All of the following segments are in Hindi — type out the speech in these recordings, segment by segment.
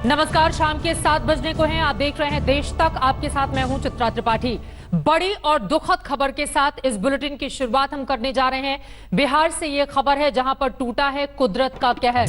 नमस्कार, शाम के 7 बजने को हैं। आप देख रहे हैं देश तक। आपके साथ मैं हूं चित्रा त्रिपाठी। बड़ी और दुखद खबर के साथ इस बुलेटिन की शुरुआत हम करने जा रहे हैं। बिहार से ये खबर है जहां पर टूटा है कुदरत का कहर।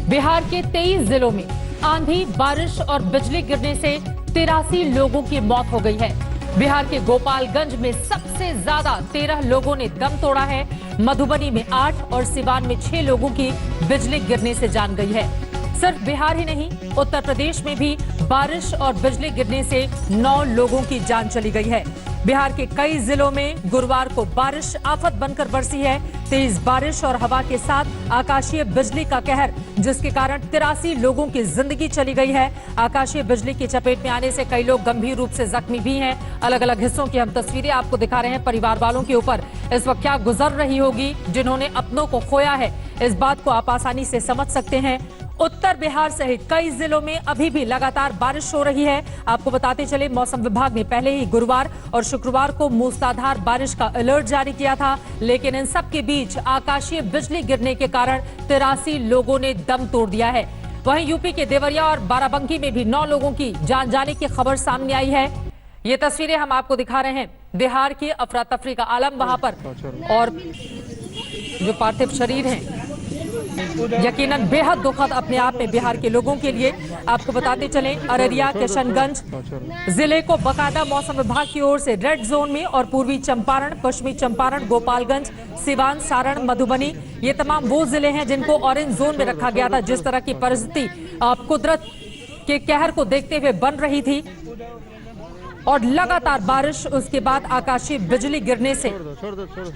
बिहार के 23 जिलों में आंधी, बारिश और बिजली गिरने से 83 लोगों की मौत हो गई है। बिहार के गोपालगंज में सबसे ज्यादा 13 लोगों ने दम तोड़ा है। मधुबनी में 8 और सिवान में 6 लोगों की बिजली गिरने से जान गई है। सिर्फ बिहार ही नहीं, उत्तर प्रदेश में भी बारिश और बिजली गिरने से 9 लोगों की जान चली गई है। बिहार के कई जिलों में गुरुवार को बारिश आफत बनकर बरसी है। तेज बारिश और हवा के साथ आकाशीय बिजली का कहर, जिसके कारण 83 लोगों की जिंदगी चली गई है। आकाशीय बिजली की चपेट में आने से कई लोग गंभीर रूप से जख्मी भी हैं। अलग अलग हिस्सों की हम तस्वीरें आपको दिखा रहे हैं। परिवार वालों के ऊपर इस वक्त क्या गुजर रही होगी जिन्होंने अपनों को खोया है, इस बात को आप आसानी से समझ सकते हैं। उत्तर बिहार सहित कई जिलों में अभी भी लगातार बारिश हो रही है। आपको बताते चले, मौसम विभाग ने पहले ही गुरुवार और शुक्रवार को मूसलाधार बारिश का अलर्ट जारी किया था, लेकिन इन सब के बीच आकाशीय बिजली गिरने के कारण 83 लोगों ने दम तोड़ दिया है। वहीं यूपी के देवरिया और बाराबंकी में भी 9 लोगों की जान जाने की खबर सामने आई है। ये तस्वीरें हम आपको दिखा रहे हैं। बिहार के अफरा तफरी का आलम वहां पर, और जो पार्थिव शरीर हैं यकीनन बेहद दुखद अपने आप में बिहार के लोगों के लिए। आपको बताते चलें, अररिया, किशनगंज जिले को बकायदा मौसम विभाग की ओर से रेड जोन में, और पूर्वी चंपारण, पश्चिमी चंपारण, गोपालगंज, सिवान, सारण, मधुबनी, ये तमाम वो जिले हैं जिनको ऑरेंज जोन में रखा गया था। जिस तरह की परिस्थिति कुदरत के कहर को देखते हुए बन रही थी और लगातार बारिश, उसके बाद आकाशीय बिजली गिरने से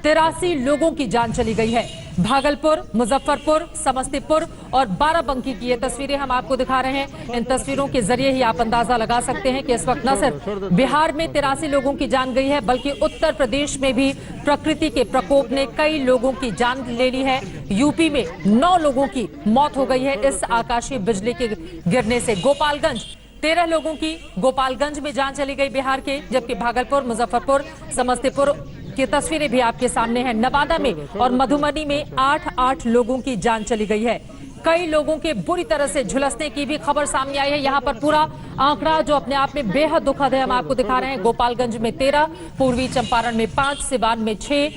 83 लोगों की जान चली गई है। भागलपुर, मुजफ्फरपुर, समस्तीपुर और बाराबंकी की ये तस्वीरें हम आपको दिखा रहे हैं। इन तस्वीरों के जरिए ही आप अंदाजा लगा सकते हैं कि इस वक्त न सिर्फ बिहार में 83 लोगों की जान गई है, बल्कि उत्तर प्रदेश में भी प्रकृति के प्रकोप ने कई लोगों की जान ले ली है। यूपी में 9 लोगों की मौत हो गई है इस आकाशीय बिजली के गिरने से। गोपालगंज 13 लोगों की गोपालगंज में जान चली गई बिहार के, जबकि भागलपुर, मुजफ्फरपुर, समस्तीपुर की तस्वीरें भी आपके सामने हैं। नवादा में और मधुबनी में 8 लोगों की जान चली गई है। कई लोगों के बुरी तरह से झुलसने की भी खबर सामने आई है। यहाँ पर पूरा आंकड़ा जो अपने आप में बेहद दुखद है, हम आपको दिखा रहे हैं। गोपालगंज में 13, पूर्वी चंपारण में 5, सिवान में 6,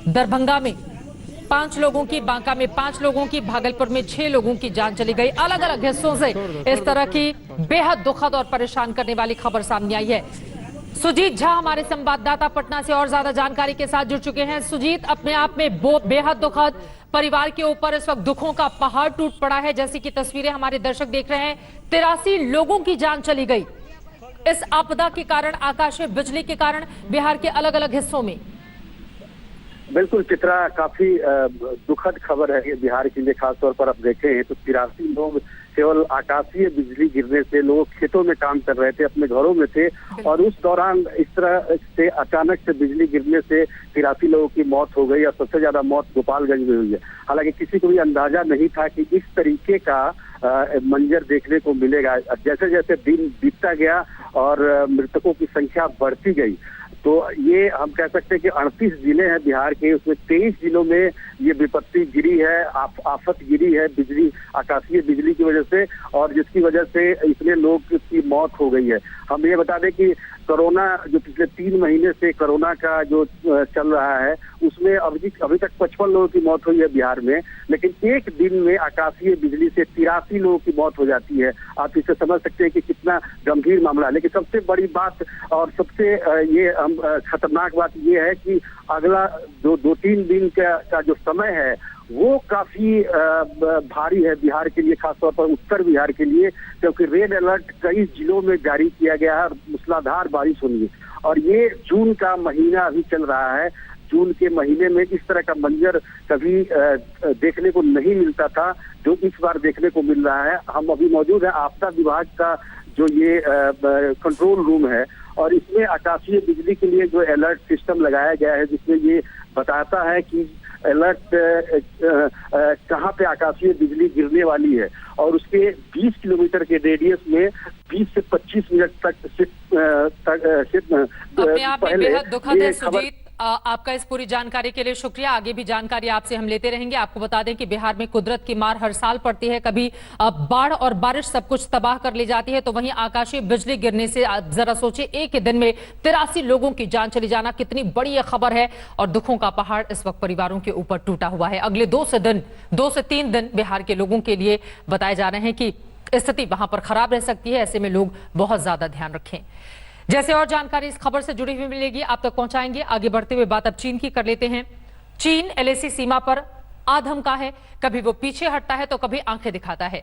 दरभंगा में 5 लोगों की, बांका में 5 लोगों की, भागलपुर में 6 लोगों की जान चली गई। अलग अलग हिस्सों से इस तरह की बेहद दुखद और परेशान करने वाली खबर सामने आई है। सुजीत झा हमारे संवाददाता पटना से और ज्यादा जानकारी के साथ जुड़ चुके हैं। सुजीत, अपने आप में बेहद दुखद, परिवार के ऊपर इस वक्त दुखों का पहाड़ टूट पड़ा है। जैसी कि तस्वीरें हमारे दर्शक देख रहे हैं, 83 लोगों की जान चली गई इस आपदा के कारण, आकाशीय बिजली के कारण बिहार के अलग अलग हिस्सों में। बिल्कुल चित्रा, काफी दुखद खबर है ये बिहार के लिए। खासतौर पर आप देखें तो 83 लोग केवल आकाशीय बिजली गिरने से, लोग खेतों में काम कर रहे थे, अपने घरों में थे, और उस दौरान इस तरह से अचानक से बिजली गिरने से 83 लोगों की मौत हो गई। और सबसे ज्यादा मौत गोपालगंज में हुई है। हालांकि किसी को भी अंदाजा नहीं था कि इस तरीके का मंजर देखने को मिलेगा। जैसे जैसे दिन बीतता गया और मृतकों की संख्या बढ़ती गई, तो ये हम कह सकते हैं कि 38 जिले हैं बिहार के, उसमें 23 जिलों में ये विपत्ति गिरी है, आफत गिरी है बिजली, आकाशीय बिजली की वजह से, और जिसकी वजह से इतने लोग की मौत हो गई है। हम ये बता दें कि कोरोना जो पिछले 3 महीने से कोरोना का जो चल रहा है, उसमें अभी तक 55 लोगों की मौत हुई है बिहार में, लेकिन एक दिन में आकाशीय बिजली से 83 लोगों की मौत हो जाती है। आप इससे समझ सकते हैं कि कितना गंभीर मामला है। लेकिन सबसे बड़ी बात और सबसे ये खतरनाक बात ये है कि अगला जो 2-3 दिन का जो समय है वो काफी भारी है बिहार के लिए, खासतौर पर उत्तर बिहार के लिए, क्योंकि रेड अलर्ट कई जिलों में जारी किया गया है। मूसलाधार बारिश होनी है, और ये जून का महीना अभी चल रहा है। जून के महीने में इस तरह का मंजर कभी देखने को नहीं मिलता था, जो इस बार देखने को मिल रहा है। हम अभी मौजूद है आपदा विभाग का जो ये कंट्रोल रूम है, और इसमें आकाशीय बिजली के लिए जो अलर्ट सिस्टम लगाया गया है, जिसमें ये बताता है कि अलर्ट कहाँ पे आकाशीय बिजली गिरने वाली है, और उसके 20 किलोमीटर के रेडियस में 20 से 25 मिनट तक अपने आप में बेहद दुखद है सुजीत। आपका इस पूरी जानकारी के लिए शुक्रिया। आगे भी जानकारी आपसे हम लेते रहेंगे। आपको बता दें कि बिहार में कुदरत की मार हर साल पड़ती है। कभी बाढ़ और बारिश सब कुछ तबाह कर ले जाती है, तो वहीं आकाशीय बिजली गिरने से जरा सोचिए, एक ही दिन में 83 लोगों की जान चली जाना कितनी बड़ी यह खबर है। और दुखों का पहाड़ इस वक्त परिवारों के ऊपर टूटा हुआ है। अगले 2 से 3 दिन बिहार के लोगों के लिए बताए जा रहे हैं कि स्थिति वहां पर खराब रह सकती है। ऐसे में लोग बहुत ज्यादा ध्यान रखें। जैसे और जानकारी इस खबर से जुड़ी हुई मिलेगी आप तक पहुंचाएंगे। आगे बढ़ते हुए बात अब चीन की कर लेते हैं। चीन एलएसी सीमा पर आधम का है, कभी वो पीछे हटता है तो कभी आंखें दिखाता है,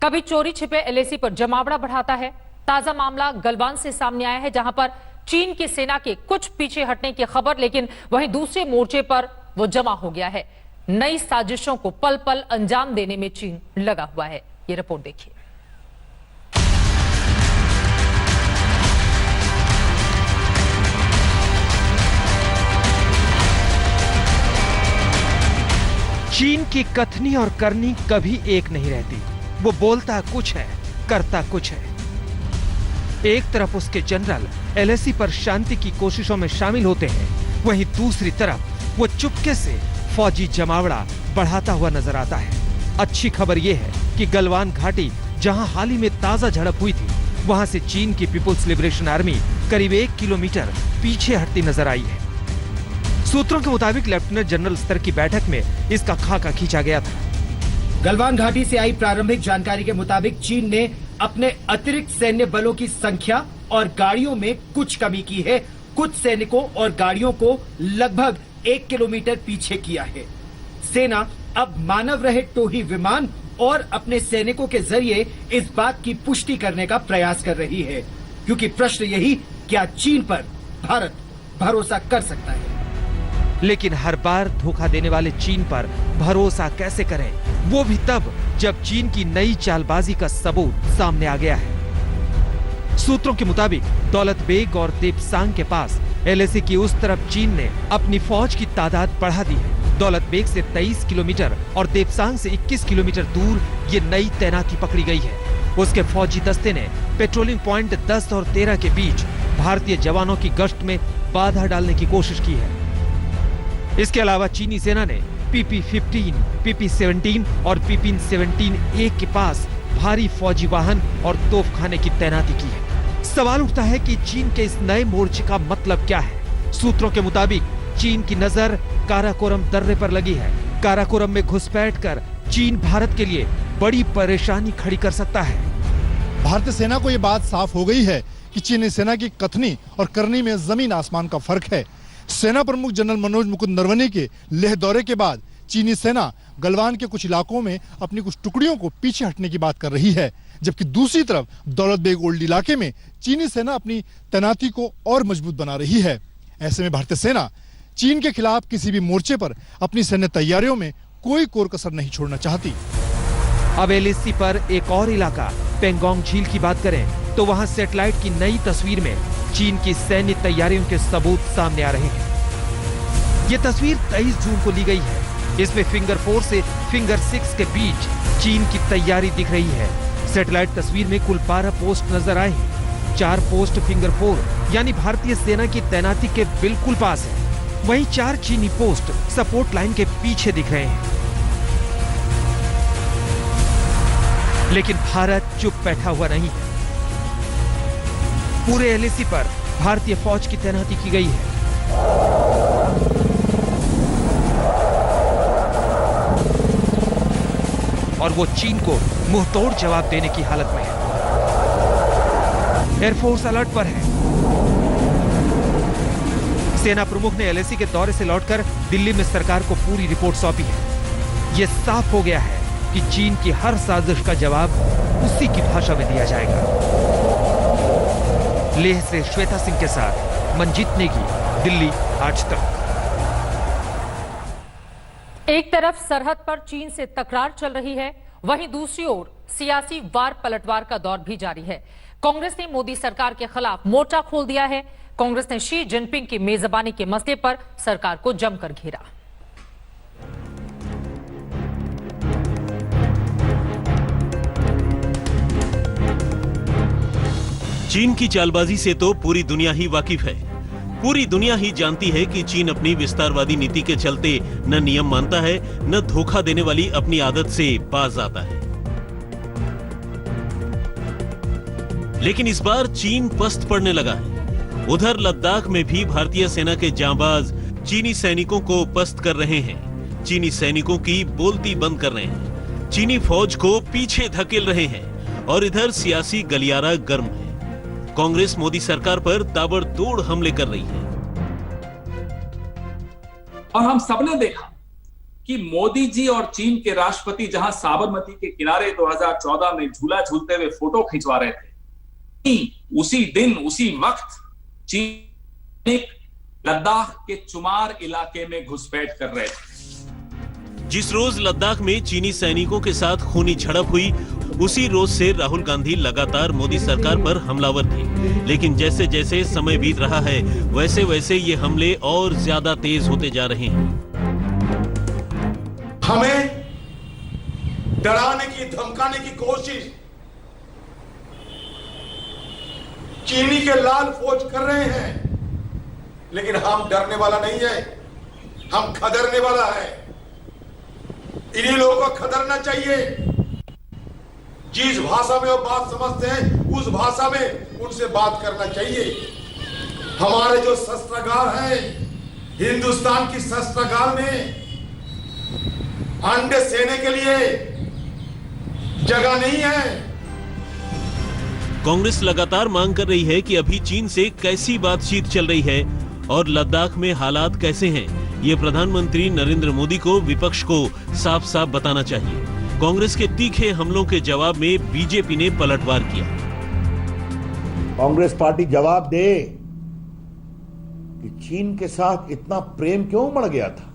कभी चोरी छिपे एलएसी पर जमावड़ा बढ़ाता है। ताजा मामला गलवान से सामने आया है, जहां पर चीन की सेना के कुछ पीछे हटने की खबर, लेकिन वहीं दूसरे मोर्चे पर वो जमा हो गया है। नई साजिशों को पल पल अंजाम देने में चीन लगा हुआ है। ये रिपोर्ट देखिए। चीन की कथनी और करनी कभी एक नहीं रहती। वो बोलता कुछ है, करता कुछ है। एक तरफ उसके जनरल एलएसी पर शांति की कोशिशों में शामिल होते हैं, वहीं दूसरी तरफ वो चुपके से फौजी जमावड़ा बढ़ाता हुआ नजर आता है। अच्छी खबर यह है कि गलवान घाटी, जहां हाल ही में ताजा झड़प हुई थी, वहां से चीन की पीपुल्स लिबरेशन आर्मी करीब 1 किलोमीटर पीछे हटती नजर आई है। सूत्रों के मुताबिक लेफ्टिनेंट जनरल स्तर की बैठक में इसका खाका खींचा गया था। गलवान घाटी से आई प्रारंभिक जानकारी के मुताबिक चीन ने अपने अतिरिक्त सैन्य बलों की संख्या और गाड़ियों में कुछ कमी की है। कुछ सैनिकों और गाड़ियों को लगभग 1 किलोमीटर पीछे किया है। सेना अब मानव रहित टोही विमान और अपने सैनिकों के जरिए इस बात की पुष्टि करने का प्रयास कर रही है, क्योंकि प्रश्न यही, क्या चीन पर भारत भरोसा कर सकता है? लेकिन हर बार धोखा देने वाले चीन पर भरोसा कैसे करें, वो भी तब जब चीन की नई चालबाजी का सबूत सामने आ गया है। सूत्रों के मुताबिक दौलत बेग और देपसांग के पास एलएसी की उस तरफ चीन ने अपनी फौज की तादाद बढ़ा दी है। दौलत बेग से 23 किलोमीटर और देपसांग से 21 किलोमीटर दूर ये नई तैनाती पकड़ी गई है। उसके फौजी दस्ते ने पेट्रोलिंग पॉइंट 10 और 13 के बीच भारतीय जवानों की गश्त में बाधा डालने की कोशिश की है। इसके अलावा चीनी सेना ने PP-15, PP-17 और PP-17A के पास भारी फौजी वाहन और तोपखाने की तैनाती की है। सवाल उठता है कि चीन के इस नए मोर्चे का मतलब क्या है। सूत्रों के मुताबिक चीन की नजर काराकोरम दर्रे पर लगी है। काराकोरम में घुसपैठ कर चीन भारत के लिए बड़ी परेशानी खड़ी कर सकता है। भारतीय सेना को ये बात साफ हो गई है कि चीनी सेना की कथनी और करनी में जमीन आसमान का फर्क है। सेना प्रमुख जनरल मनोज मुकुंद नरवणे के लेह दौरे के बाद चीनी सेना गलवान के कुछ इलाकों में अपनी कुछ टुकड़ियों को पीछे हटने की बात कर रही है, जबकि दूसरी तरफ दौलत बेग ओल्ड इलाके में चीनी सेना अपनी तैनाती को और मजबूत बना रही है। ऐसे में भारतीय सेना चीन के खिलाफ किसी भी मोर्चे पर अपनी सैन्य तैयारियों में कोई कोर कसर नहीं छोड़ना चाहती। अब एलएसी पर एक और इलाका पेंगोंग झील की बात करें तो वहां सैटेलाइट की नई तस्वीर में चीन की सैन्य तैयारियों के सबूत सामने आ रहे हैं। ये तस्वीर 23 जून को ली गई है। इसमें फिंगर 4 से फिंगर 6 के बीच चीन की तैयारी दिख रही है। सैटेलाइट तस्वीर में कुल 12 पोस्ट नजर आए हैं। 4 पोस्ट फिंगर 4 यानी भारतीय सेना की तैनाती के बिल्कुल पास है। वहीं 4 चीनी पोस्ट सपोर्ट लाइन के पीछे दिख रहे हैं। लेकिन भारत चुप बैठा हुआ नहीं है। पूरे एलएसी पर भारतीय फौज की तैनाती की गई है। और वो चीन को मुंहतोड़ जवाब देने की हालत में है। एयरफोर्स अलर्ट पर है। सेना प्रमुख ने एलएसी के दौरे से लौटकर दिल्ली में सरकार को पूरी रिपोर्ट सौंपी है। यह साफ हो गया है कि चीन की हर साजिश का जवाब उसी की भाषा में दिया जाएगा। लेह से श्वेता सिंह के साथ मंजीत नेगी, दिल्ली आज तक। एक तरफ सरहद पर चीन से तकरार चल रही है, वहीं दूसरी ओर सियासी वार पलटवार का दौर भी जारी है। कांग्रेस ने मोदी सरकार के खिलाफ मोर्चा खोल दिया है। कांग्रेस ने शी जिनपिंग की मेजबानी के मसले पर सरकार को जमकर घेरा। चीन की चालबाजी से तो पूरी दुनिया ही वाकिफ है। पूरी दुनिया ही जानती है कि चीन अपनी विस्तारवादी नीति के चलते न नियम मानता है, न धोखा देने वाली अपनी आदत से बाज आता है। लेकिन इस बार चीन पस्त पड़ने लगा है। उधर लद्दाख में भी भारतीय सेना के जांबाज चीनी सैनिकों को पस्त कर रहे हैं, चीनी सैनिकों की बोलती बंद कर रहे हैं, चीनी फौज को पीछे धकेल रहे हैं और इधर सियासी गलियारा गर्म है। कांग्रेस मोदी सरकार पर ताबड़तोड़ हमले कर रही है। और हम सबने देखा कि मोदी जी और चीन के राष्ट्रपति जहां साबरमती के किनारे 2014 में झूला झूलते हुए फोटो खिंचवा रहे थे, उसी दिन उसी वक्त चीन लद्दाख के चुमार इलाके में घुसपैठ कर रहे थे। जिस रोज लद्दाख में चीनी सैनिकों के साथ खूनी झड़प हुई, उसी रोज से राहुल गांधी लगातार मोदी सरकार पर हमलावर थे। लेकिन जैसे जैसे समय बीत रहा है, वैसे वैसे ये हमले और ज्यादा तेज होते जा रहे हैं। हमें डराने की, धमकाने की कोशिश चीनी के लाल फौज कर रहे हैं, लेकिन हम डरने वाला नहीं है, हम खदरने वाला है। इन्हीं लोगों को खदरना चाहिए। जिस भाषा में वो बात समझते हैं, उस भाषा में उनसे बात करना चाहिए। हमारे जो शस्त्रागार है, हिंदुस्तान की शस्त्रागार में अंडे सेने के लिए जगह नहीं है। कांग्रेस लगातार मांग कर रही है कि अभी चीन से कैसी बातचीत चल रही है और लद्दाख में हालात कैसे हैं, ये प्रधानमंत्री नरेंद्र मोदी को विपक्ष को साफ साफ बताना चाहिए। कांग्रेस के तीखे हमलों के जवाब में बीजेपी ने पलटवार किया। कांग्रेस पार्टी जवाब दे कि चीन के साथ इतना प्रेम क्यों उमड़ गया था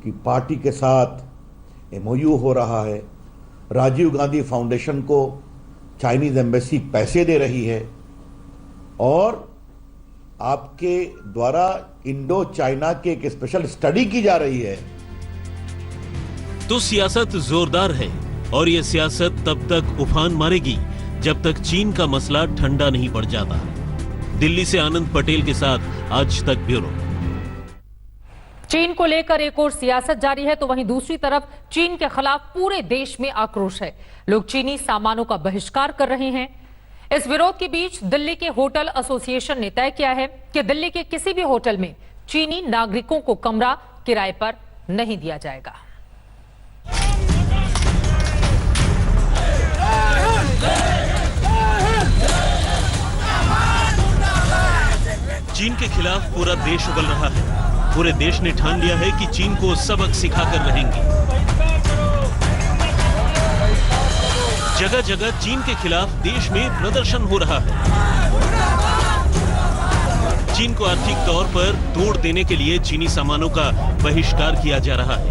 कि पार्टी के साथ एमओयू हो रहा है, राजीव गांधी फाउंडेशन को चाइनीज एम्बेसी पैसे दे रही है और आपके द्वारा इंडो चाइना की एक स्पेशल स्टडी की जा रही है। तो सियासत जोरदार है और ये सियासत तब तक उफान मारेगी जब तक चीन का मसला ठंडा नहीं पड़ जाता। दिल्ली से आनंद पटेल के साथ आज तक ब्यूरो। चीन को लेकर एक और सियासत जारी है तो वहीं दूसरी तरफ चीन के खिलाफ पूरे देश में आक्रोश है। लोग चीनी सामानों का बहिष्कार कर रहे हैं। इस विरोध के बीच दिल्ली के होटल एसोसिएशन ने तय किया है कि दिल्ली के किसी भी होटल में चीनी नागरिकों को कमरा किराए पर नहीं दिया जाएगा। चीन के खिलाफ पूरा देश उगल रहा है। पूरे देश ने ठान लिया है कि चीन को सबक सिखाकर रहेंगे। जगह जगह चीन के खिलाफ देश में प्रदर्शन हो रहा है। चीन को आर्थिक तौर पर तोड़ देने के लिए चीनी सामानों का बहिष्कार किया जा रहा है।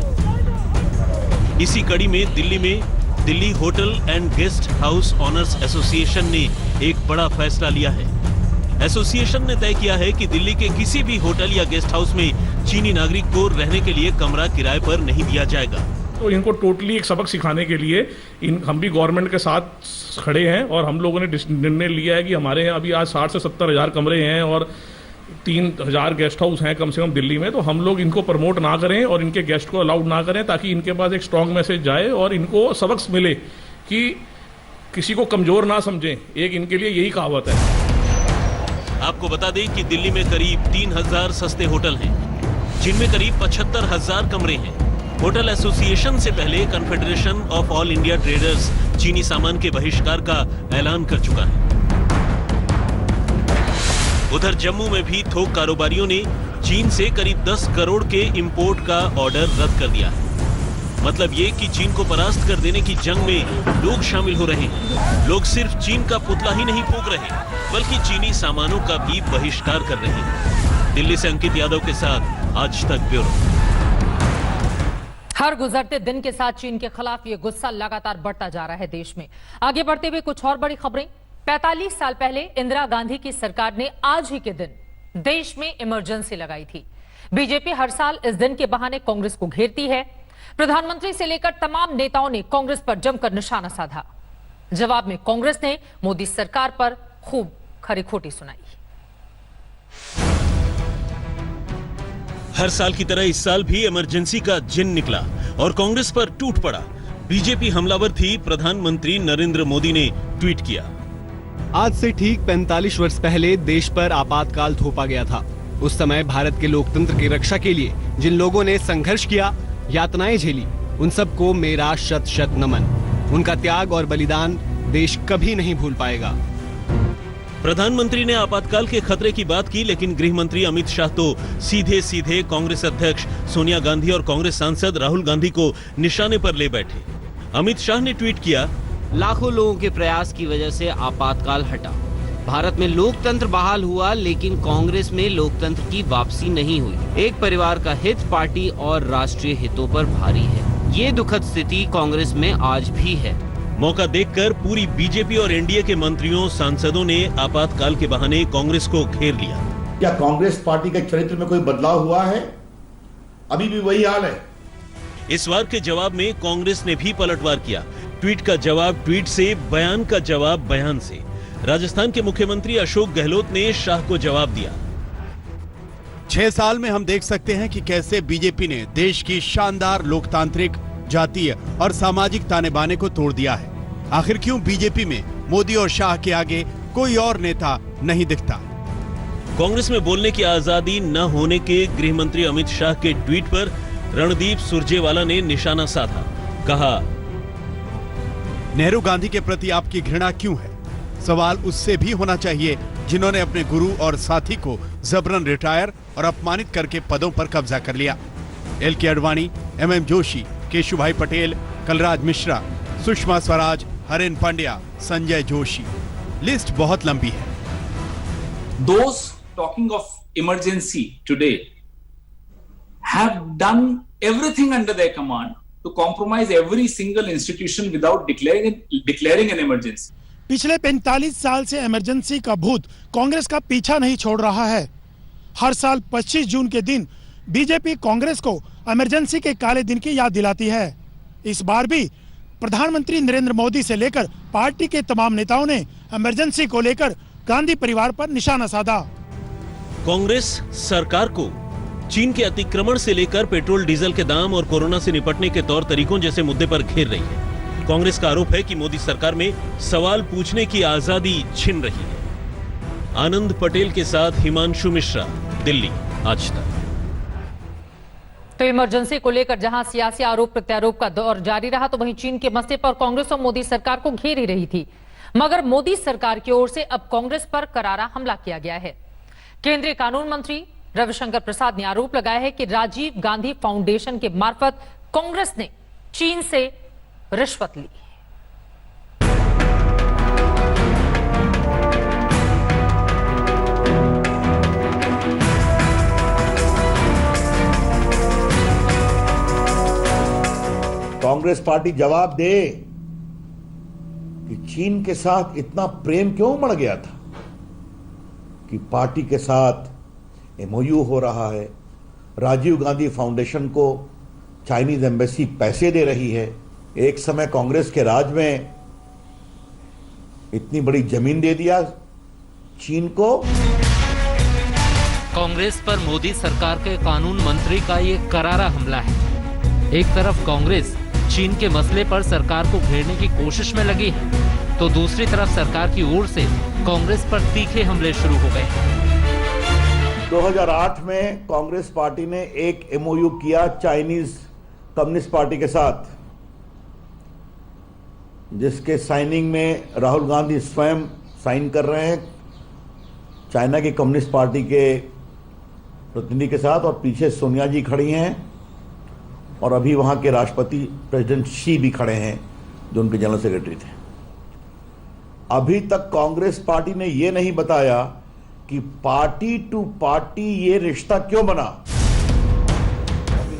इसी कड़ी में Delhi hotel and guest house owners association ने एक बड़ा फैसला लिया है। एसोसिएशन ने तय किया है कि दिल्ली के किसी भी होटल या गेस्ट हाउस में चीनी नागरिक को रहने के लिए कमरा किराए पर नहीं दिया जाएगा। तो इनको टोटली एक सबक सिखाने के लिए हम भी गवर्नमेंट के साथ खड़े हैं और हम लोगों ने निर्णय लिया है कि हमारे यहाँ अभी आज 60 से 70 हज़ार कमरे हैं और 3000 गेस्ट हाउस हैं कम से कम दिल्ली में। तो हम लोग इनको प्रमोट ना करें और इनके गेस्ट को अलाउड ना करें ताकि इनके पास एक स्ट्रांग मैसेज जाए और इनको सबक मिले कि किसी को कमजोर ना समझें। एक इनके लिए यही कहावत है। आपको बता दें कि दिल्ली में करीब 3000 सस्ते होटल हैं, जिनमें करीब 75,000 कमरे हैं। होटल एसोसिएशन से पहले confederation of all India traders चीनी सामान के बहिष्कार का ऐलान कर चुका है। उधर जम्मू में भी थोक कारोबारियों ने चीन से करीब 10 करोड़ के इंपोर्ट का ऑर्डर रद्द कर दिया है। मतलब ये कि चीन को परास्त कर देने की जंग में लोग शामिल हो रहे हैं। लोग सिर्फ चीन का पुतला ही नहीं फूंक रहे, बल्कि चीनी सामानों का भी बहिष्कार कर रहे हैं। दिल्ली से अंकित यादव के साथ आज तक ब्यूरो। हर गुजरते दिन के साथ चीन के खिलाफ ये गुस्सा लगातार बढ़ता जा रहा है देश में। आगे बढ़ते हुए कुछ और बड़ी खबरें। 45 साल पहले इंदिरा गांधी की सरकार ने आज ही के दिन देश में इमरजेंसी लगाई थी। बीजेपी हर साल इस दिन के बहाने कांग्रेस को घेरती है। प्रधानमंत्री से लेकर तमाम नेताओं ने कांग्रेस पर जमकर निशाना साधा। जवाब में कांग्रेस ने मोदी सरकार पर खूब खरी खोटी सुनाई। हर साल की तरह इस साल भी इमरजेंसी का जिन निकला और कांग्रेस पर टूट पड़ा। बीजेपी हमलावर थी, प्रधानमंत्री नरेंद्र मोदी ने ट्वीट किया। आज से ठीक 45 वर्ष पहले देश पर आपातकाल थोपा गया था। उस समय भारत के लोकतंत्र की रक्षा के लिए जिन लोगों ने संघर्ष किया, यातनाएं झेली, उन सबको मेरा शत शत नमन। उनका त्याग और बलिदान देश कभी नहीं भूल पाएगा। प्रधानमंत्री ने आपातकाल के खतरे की बात की, लेकिन गृह मंत्री अमित शाह तो सीधे सीधे कांग्रेस अध्यक्ष सोनिया गांधी और कांग्रेस सांसद राहुल गांधी को निशाने पर ले बैठे। अमित शाह ने ट्वीट किया, लाखों लोगों के प्रयास की वजह से आपातकाल हटा। भारत में लोकतंत्र बहाल हुआ, लेकिन कांग्रेस में लोकतंत्र की वापसी नहीं हुई। एक परिवार का हित पार्टी और राष्ट्रीय हितों पर भारी है। ये दुखद स्थिति कांग्रेस में आज भी है। मौका देखकर पूरी बीजेपी और एनडीए के मंत्रियों सांसदों ने आपातकाल के बहाने कांग्रेस को घेर लिया। क्या कांग्रेस पार्टी के चरित्र में कोई बदलाव हुआ है? अभी भी वही हाल है। इस वार के जवाब में कांग्रेस ने भी पलटवार किया। ट्वीट का जवाब ट्वीट से, बयान का जवाब बयान से। राजस्थान के मुख्यमंत्री अशोक गहलोत ने शाह को जवाब दिया। 6 साल में हम देख सकते हैं कि कैसे बीजेपी ने देश की शानदार लोकतांत्रिक, जातीय और सामाजिक ताने बाने को तोड़ दिया है। आखिर क्यों बीजेपी में मोदी और शाह के आगे कोई और नेता नहीं दिखता? कांग्रेस में बोलने की आजादी न होने के गृह मंत्री अमित शाह के ट्वीट पर रणदीप सुरजेवाला ने निशाना साधा। कहा, नेहरू गांधी के प्रति आपकी घृणा क्यों है? सवाल उससे भी होना चाहिए जिन्होंने अपने गुरु और साथी को जबरन रिटायर और अपमानित करके पदों पर कब्जा कर लिया। एल.के. आडवाणी, एम.एम. जोशी, केशुभाई पटेल, कलराज मिश्रा, सुषमा स्वराज, हरेन पांड्या, संजय जोशी, लिस्ट बहुत लंबी है। Those talking of emergency today have done everything under their command to compromise every single institution without declaring an emergency. पिछले 45 साल से इमरजेंसी का भूत कांग्रेस का पीछा नहीं छोड़ रहा है। हर साल 25 जून के दिन बीजेपी कांग्रेस को इमरजेंसी के काले दिन की याद दिलाती है। इस बार भी प्रधानमंत्री नरेंद्र मोदी से लेकर पार्टी के तमाम नेताओं ने इमरजेंसी को लेकर गांधी परिवार पर निशाना साधा। कांग्रेस सरकार को चीन के अतिक्रमण से लेकर पेट्रोल डीजल के दाम और कोरोना से निपटने के तौर तरीकों जैसे मुद्दे पर घेर रही है। कांग्रेस का आरोप है कि मोदी सरकार में सवाल पूछने की आजादी छिन रही है। आनंद पटेल के साथ हिमांशु मिश्रा, दिल्ली, आज तक। तो इमरजेंसी को लेकर जहां सियासी आरोप प्रत्यारोप का दौर जारी रहा, तो वहीं चीन के मसले पर कांग्रेस और मोदी सरकार को घेर ही रही थी। मगर मोदी सरकार की ओर से अब कांग्रेस पर करारा हमला किया गया है। केंद्रीय कानून मंत्री रविशंकर प्रसाद ने आरोप लगाया है कि राजीव गांधी फाउंडेशन के मार्फत कांग्रेस ने चीन से रिश्वत ली। कांग्रेस पार्टी जवाब दे कि चीन के साथ इतना प्रेम क्यों उमड़ गया था कि पार्टी के साथ एमओयू हो रहा है, राजीव गांधी फाउंडेशन को चाइनीज एम्बेसी पैसे दे रही है, एक समय कांग्रेस के राज में इतनी बड़ी जमीन दे दिया चीन को। कांग्रेस पर मोदी सरकार के कानून मंत्री का ये करारा हमला है। एक तरफ कांग्रेस चीन के मसले पर सरकार को घेरने की कोशिश में लगी है, तो दूसरी तरफ सरकार की ओर से कांग्रेस पर तीखे हमले शुरू हो गए। 2008 में कांग्रेस पार्टी ने एक एमओयू किया चाइनीज कम्युनिस्ट पार्टी के साथ, जिसके साइनिंग में राहुल गांधी स्वयं साइन कर रहे हैं चाइना की कम्युनिस्ट पार्टी के प्रतिनिधि के साथ, और पीछे सोनिया जी खड़ी हैं और अभी वहां के राष्ट्रपति प्रेसिडेंट शी भी खड़े हैं जो उनके जनरल सेक्रेटरी थे। अभी तक कांग्रेस पार्टी ने यह नहीं बताया कि पार्टी टू पार्टी ये रिश्ता क्यों बना।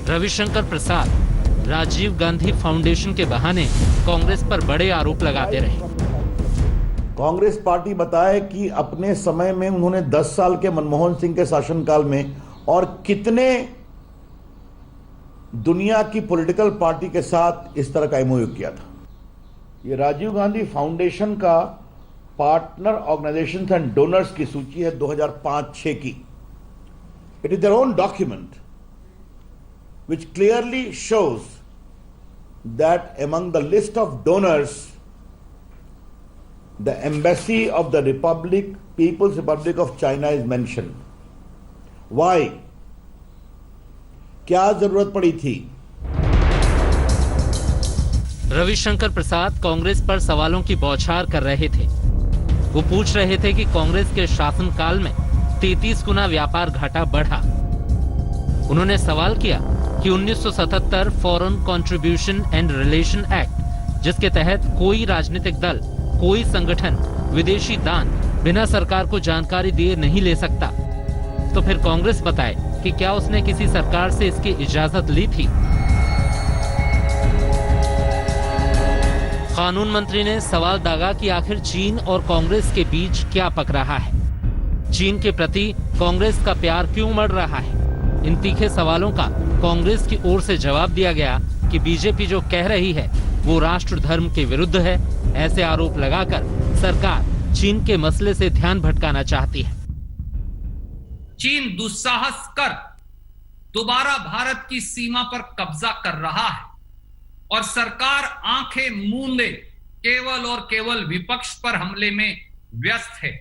रविशंकर प्रसाद राजीव गांधी फाउंडेशन के बहाने कांग्रेस पर बड़े आरोप लगाते रहे। कांग्रेस पार्टी बताए कि अपने समय में उन्होंने 10 साल के मनमोहन सिंह के शासनकाल में और कितने दुनिया की पॉलिटिकल पार्टी के साथ इस तरह का एमओयू किया था। ये राजीव गांधी फाउंडेशन का पार्टनर ऑर्गेनाइजेशंस एंड डोनर्स की सूची है 2005-6 की। It is their own document which clearly shows that among the list of donors, the embassy of the People's Republic of China is mentioned. Why? क्या जरूरत पड़ी थी? रविशंकर प्रसाद कांग्रेस पर सवालों की बौछार कर रहे थे। वो पूछ रहे थे कि कांग्रेस के शासनकाल में 33 गुना व्यापार घाटा बढ़ा। उन्होंने सवाल किया कि 1977 foreign contribution and relation act, जिसके तहत कोई राजनीतिक दल, कोई संगठन विदेशी दान बिना सरकार को जानकारी दिए नहीं ले सकता, तो फिर कांग्रेस बताए कि क्या उसने किसी सरकार से इसकी इजाजत ली थी? कानून मंत्री ने सवाल दागा कि आखिर चीन और कांग्रेस के बीच क्या पक रहा है, चीन के प्रति कांग्रेस का प्यार क्यों बढ़ रहा है। इन तीखे सवालों का कांग्रेस की ओर से जवाब दिया गया कि बीजेपी जो कह रही है वो राष्ट्र धर्म के विरुद्ध है। ऐसे आरोप लगाकर सरकार चीन के मसले से ध्यान भटकाना चाहती है। चीन दुस्साहस कर दोबारा भारत की सीमा पर कब्जा कर रहा है और सरकार आंखें मूंदे केवल और केवल विपक्ष पर हमले में व्यस्त है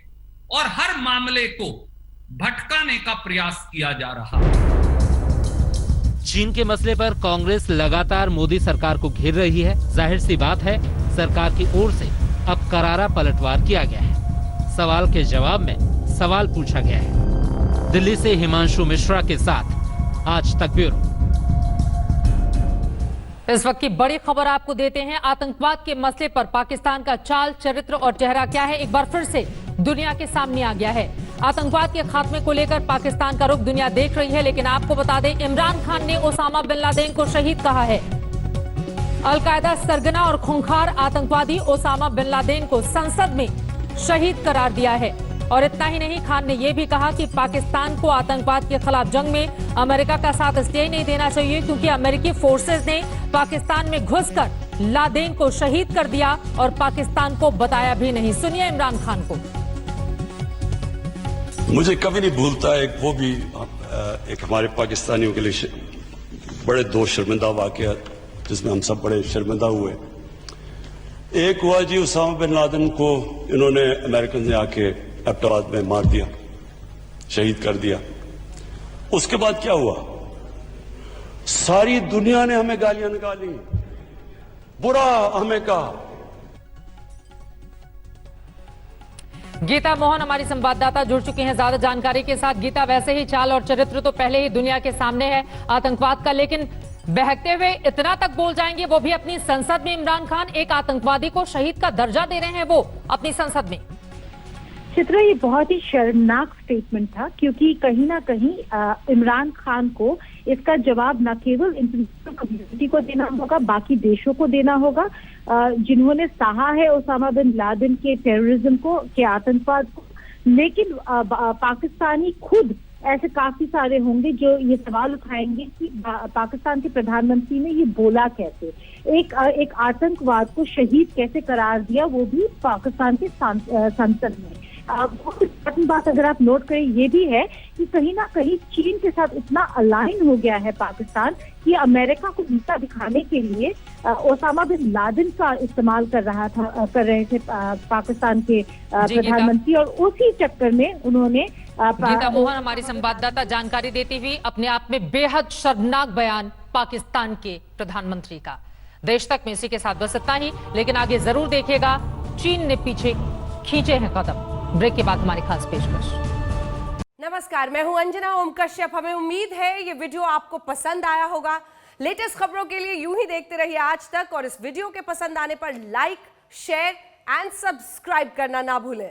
और हर मामले को भटकाने का प्रयास किया जा रहा है। चीन के मसले पर कांग्रेस लगातार मोदी सरकार को घेर रही है। जाहिर सी बात है, सरकार की ओर से अब करारा पलटवार किया गया है। सवाल के जवाब में सवाल पूछा गया है। दिल्ली से हिमांशु मिश्रा के साथ आज तक ब्यूरो। इस वक्त की बड़ी खबर आपको देते हैं। आतंकवाद के मसले पर पाकिस्तान का चाल, चरित्र और चेहरा क्या है, एक बार फिर से दुनिया के सामने आ गया है। आतंकवाद के खात्मे को लेकर पाकिस्तान का रुख दुनिया देख रही है, लेकिन आपको बता दें, इमरान खान ने ओसामा बिन लादेन को शहीद कहा है। अलकायदा सरगना और खूंखार आतंकवादी ओसामा बिन लादेन को संसद में शहीद करार दिया है। और इतना ही नहीं, खान ने यह भी कहा कि पाकिस्तान को आतंकवाद के खिलाफ जंग में अमेरिका का साथ इसलिए नहीं देना चाहिए क्योंकि अमेरिकी फोर्सेस ने पाकिस्तान में घुसकर लादेन को शहीद कर दिया और पाकिस्तान को बताया भी नहीं। सुनिए इमरान खान को। मुझे कभी नहीं भूलता वो भी एक हमारे पाकिस्तानियों के लिए बड़े दो शर्मिंदा वाकयात जिसमें हम सब बड़े शर्मिंदा हुए। एक हुआ जी, उसामा बिन लादेन को इन्होंने अमेरिकन ने आके एबटाबाद में मार दिया, शहीद कर दिया। उसके बाद क्या हुआ? सारी दुनिया ने हमें गालियां निकाली, बुरा हमें कहा। गीता मोहन हमारी संवाददाता जुड़ चुकी हैं ज्यादा जानकारी के साथ। गीता, वैसे ही चाल और चरित्र तो पहले ही दुनिया के सामने है आतंकवाद का, लेकिन बहकते हुए इतना तक बोल जाएंगे वो भी अपनी संसद में। इमरान खान एक आतंकवादी को शहीद का दर्जा दे रहे हैं वो अपनी संसद में। चित्रा, ये बहुत ही शर्मनाक स्टेटमेंट था क्योंकि कहीं ना कहीं इमरान खान को इसका जवाब न केवल इंटरनेशनल कम्युनिटी को देना होगा, बाकी देशों को देना होगा जिन्होंने सहा है ओसामा बिन लादेन के टेररिज्म को, के आतंकवाद को। लेकिन पाकिस्तानी खुद ऐसे काफी सारे होंगे जो ये सवाल उठाएंगे कि पाकिस्तान के प्रधानमंत्री ने ये बोला कैसे, एक आतंकवाद को शहीद कैसे करार दिया, वो भी पाकिस्तान के संसद में। बहुत इंपॉर्टेंट बात अगर आप नोट करें ये भी है कि कहीं ना कहीं चीन के साथ इतना अलाइन हो गया है पाकिस्तान कि अमेरिका को नीचा दिखाने के लिए ओसामा बिन लादेन का इस्तेमाल कर रहे थे पाकिस्तान के प्रधानमंत्री, और उसी चक्कर में उन्होंने गीता मोहन हमारी संवाददाता जानकारी देती हुई अपने आप में बेहद शर्मनाक बयान पाकिस्तान के प्रधानमंत्री का। देश तक में इसी के साथ बस इतना ही, लेकिन आगे जरूर देखिएगा चीन ने पीछे खींचे हैं कदम। ब्रेक के बाद हमारी खास पेशकश। नमस्कार, मैं हूं अंजना ओम कश्यप। हमें उम्मीद है ये वीडियो आपको पसंद आया होगा। लेटेस्ट खबरों के लिए यूं ही देखते रहिए आज तक, और इस वीडियो के पसंद आने पर लाइक, शेयर एंड सब्सक्राइब करना ना भूलें।